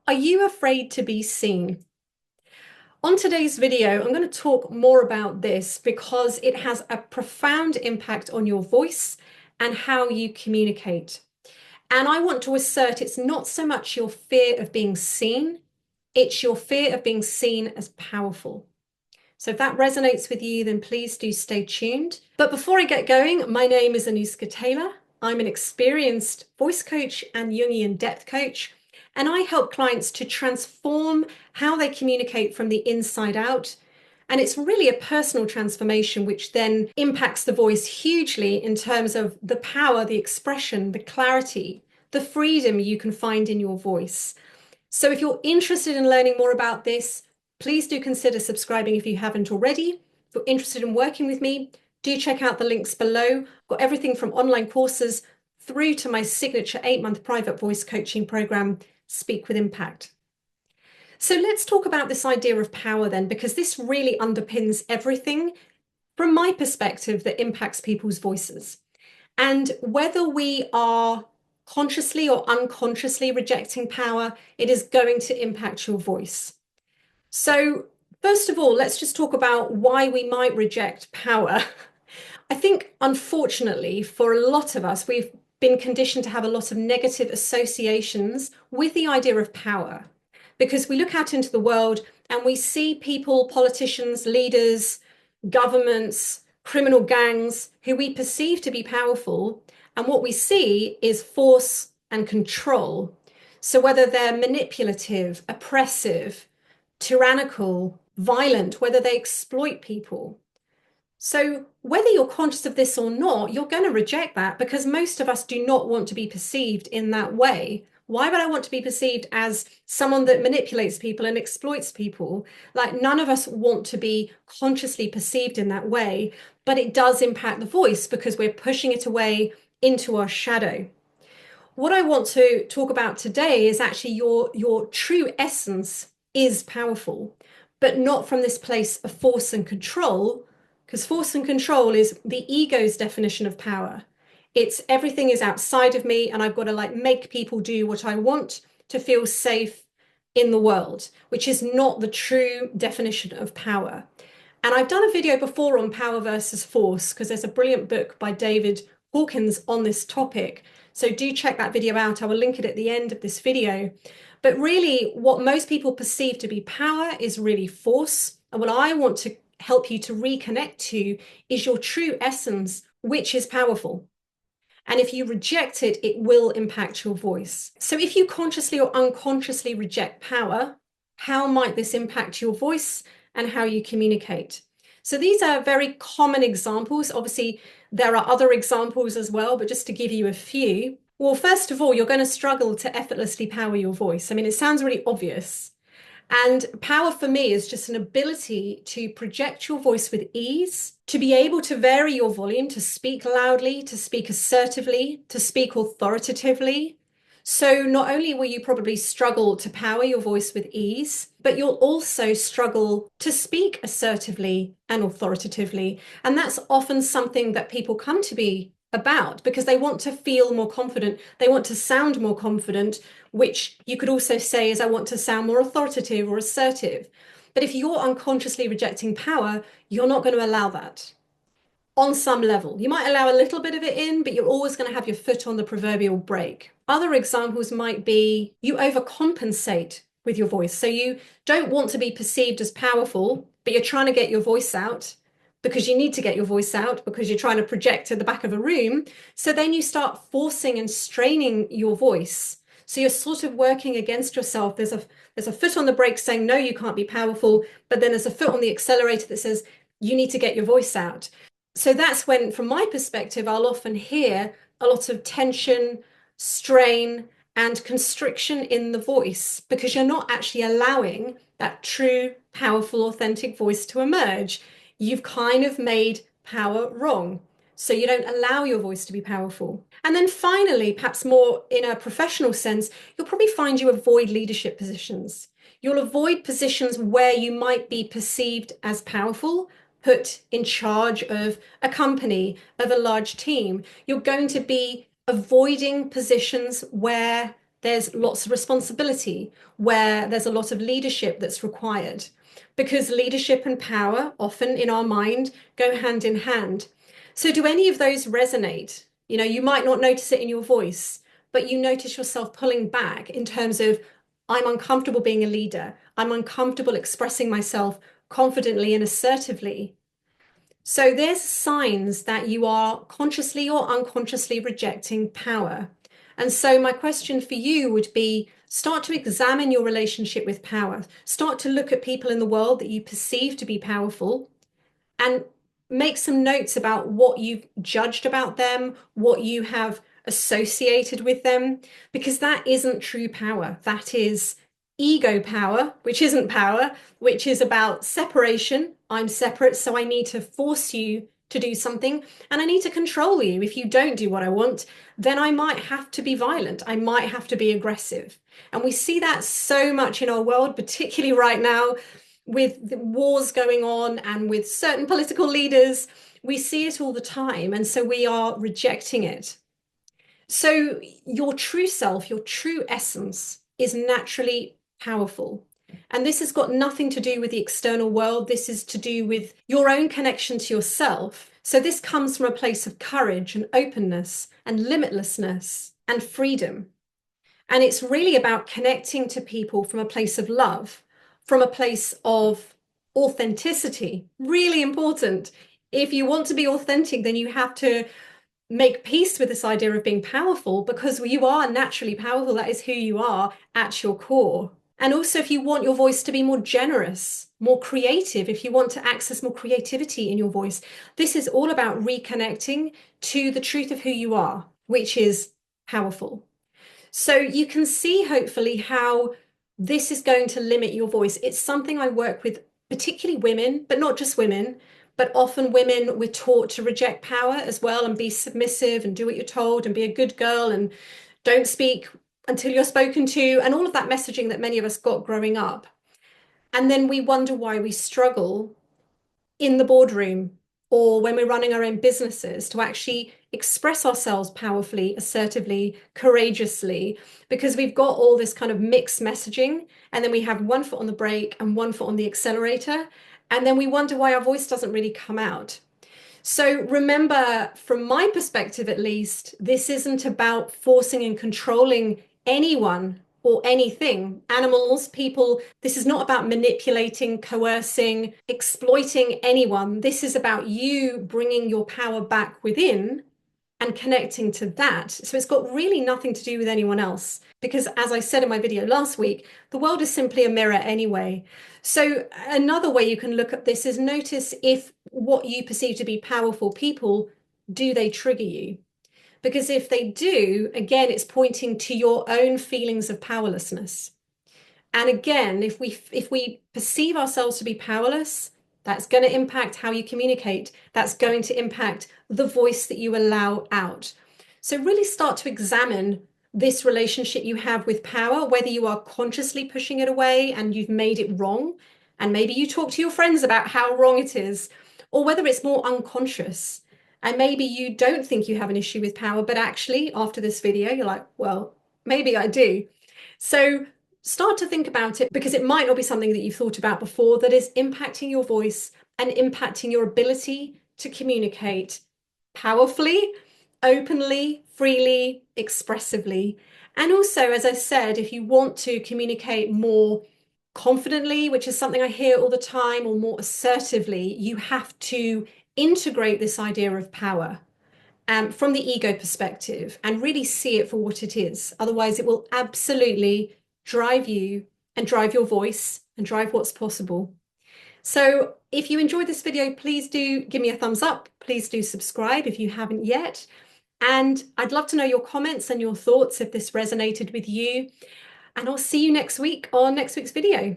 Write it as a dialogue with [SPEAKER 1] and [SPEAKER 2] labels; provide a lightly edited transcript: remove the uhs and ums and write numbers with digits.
[SPEAKER 1] Are you afraid to be seen? On today's video, I'm going to talk more about this because it has a profound impact on your voice and how you communicate. And I want to assert it's not so much your fear of being seen, it's your fear of being seen as powerful. So if that resonates with you, then please do stay tuned. But before I get going, my name is Anuska Taylor. I'm an experienced voice coach and Jungian depth coach, and I help clients to transform how they communicate from the inside out. And it's really a personal transformation, which then impacts the voice hugely in terms of the power, the expression, the clarity, the freedom you can find in your voice. So if you're interested in learning more about this, please do consider subscribing if you haven't already. If you're interested in working with me, do check out the links below. I've got everything from online courses through to my signature 8-month private voice coaching program, Speak with Impact. So let's talk about this idea of power then, because this really underpins everything from my perspective that impacts people's voices. And whether we are consciously or unconsciously rejecting power, it is going to impact your voice. So first of all, let's just talk about why we might reject power. I think, unfortunately, for a lot of us, we've been conditioned to have a lot of negative associations with the idea of power because we look out into the world and we see people, politicians, leaders, governments, criminal gangs who we perceive to be powerful. And what we see is force and control. So whether they're manipulative, oppressive, tyrannical, violent, whether they exploit people. So whether you're conscious of this or not, you're going to reject that because most of us do not want to be perceived in that way. Why would I want to be perceived as someone that manipulates people and exploits people? Like, none of us want to be consciously perceived in that way, but it does impact the voice because we're pushing it away into our shadow. What I want to talk about today is actually your true essence is powerful, but not from this place of force and control, because force and control is the ego's definition of power. It's everything is outside of me and I've got to like make people do what I want to feel safe in the world, which is not the true definition of power. And I've done a video before on power versus force because there's a brilliant book by David Hawkins on this topic. So do check that video out. I will link it at the end of this video. But really, what most people perceive to be power is really force. And what I want to help you to reconnect to is your true essence, which is powerful. And if you reject it, it will impact your voice. So if you consciously or unconsciously reject power, how might this impact your voice and how you communicate? So these are very common examples. Obviously, there are other examples as well, but just to give you a few. Well, first of all, you're going to struggle to effortlessly power your voice. I mean, it sounds really obvious. And power for me is just an ability to project your voice with ease, to be able to vary your volume, to speak loudly, to speak assertively, to speak authoritatively. So not only will you probably struggle to power your voice with ease, but you'll also struggle to speak assertively and authoritatively. And that's often something that people come to be about because they want to feel more confident. They want to sound more confident, which you could also say is I want to sound more authoritative or assertive. But if you're unconsciously rejecting power, you're not going to allow that on some level. You might allow a little bit of it in, but you're always going to have your foot on the proverbial brake. Other examples might be you overcompensate with your voice. So you don't want to be perceived as powerful, but you're trying to get your voice out because you need to get your voice out because you're trying to project at the back of a room. So then you start forcing and straining your voice. So you're sort of working against yourself. There's a foot on the brake saying, no, you can't be powerful. But then there's a foot on the accelerator that says, you need to get your voice out. So that's when, from my perspective, I'll often hear a lot of tension, strain, and constriction in the voice because you're not actually allowing that true, powerful, authentic voice to emerge. You've kind of made power wrong. So you don't allow your voice to be powerful. And then finally, perhaps more in a professional sense, you'll probably find you avoid leadership positions. You'll avoid positions where you might be perceived as powerful, put in charge of a company, of a large team. You're going to be avoiding positions where there's lots of responsibility, where there's a lot of leadership that's required. Because leadership and power often in our mind go hand in hand. So, do any of those resonate? You might not notice it in your voice, but you notice yourself pulling back in terms of, I'm uncomfortable being a leader. I'm uncomfortable expressing myself confidently and assertively. So there's signs that you are consciously or unconsciously rejecting power. And so my question for you would be, start to examine your relationship with power. Start to look at people in the world that you perceive to be powerful and make some notes about what you've judged about them, what you have associated with them, because that isn't true power. That is ego power, which isn't power, which is about separation. I'm separate, so I need to force you to do something, and I need to control you. If you don't do what I want, then I might have to be violent. I might have to be aggressive. And we see that so much in our world, particularly right now with the wars going on and with certain political leaders. We see it all the time, and so we are rejecting it. So your true self, your true essence is naturally powerful. And this has got nothing to do with the external world. This is to do with your own connection to yourself. So this comes from a place of courage and openness and limitlessness and freedom. And it's really about connecting to people from a place of love, from a place of authenticity. Really important. If you want to be authentic, then you have to make peace with this idea of being powerful, because you are naturally powerful. That is who you are at your core. And also, if you want your voice to be more generous, more creative, if you want to access more creativity in your voice, this is all about reconnecting to the truth of who you are, which is powerful. So you can see, hopefully, how this is going to limit your voice. It's something I work with, particularly women, but not just women, but often women, we're taught to reject power as well and be submissive and do what you're told and be a good girl and don't speak until you're spoken to, and all of that messaging that many of us got growing up. And then we wonder why we struggle in the boardroom or when we're running our own businesses to actually express ourselves powerfully, assertively, courageously, because we've got all this kind of mixed messaging, and then we have one foot on the brake and one foot on the accelerator, and then we wonder why our voice doesn't really come out. So remember, from my perspective at least, this isn't about forcing and controlling anyone or anything, animals, people. This is not about manipulating, coercing, exploiting anyone. This is about you bringing your power back within and connecting to that. So it's got really nothing to do with anyone else, because as I said in my video last week, the world is simply a mirror anyway. So another way you can look at this is notice if what you perceive to be powerful people, do they trigger you? Because if they do, again, it's pointing to your own feelings of powerlessness. And again, if we perceive ourselves to be powerless, that's going to impact how you communicate. That's going to impact the voice that you allow out. So really start to examine this relationship you have with power, whether you are consciously pushing it away and you've made it wrong, and maybe you talk to your friends about how wrong it is, or whether it's more unconscious. And maybe you don't think you have an issue with power, but actually after this video, you're like, well, maybe I do. So start to think about it, because it might not be something that you've thought about before that is impacting your voice and impacting your ability to communicate powerfully, openly, freely, expressively. And also, as I said, if you want to communicate more confidently, which is something I hear all the time, or more assertively, you have to integrate this idea of power from the ego perspective and really see it for what it is. Otherwise, it will absolutely drive you and drive your voice and drive what's possible. So if you enjoyed this video, please do give me a thumbs up. Please do subscribe if you haven't yet. And I'd love to know your comments and your thoughts if this resonated with you. And I'll see you next week on next week's video.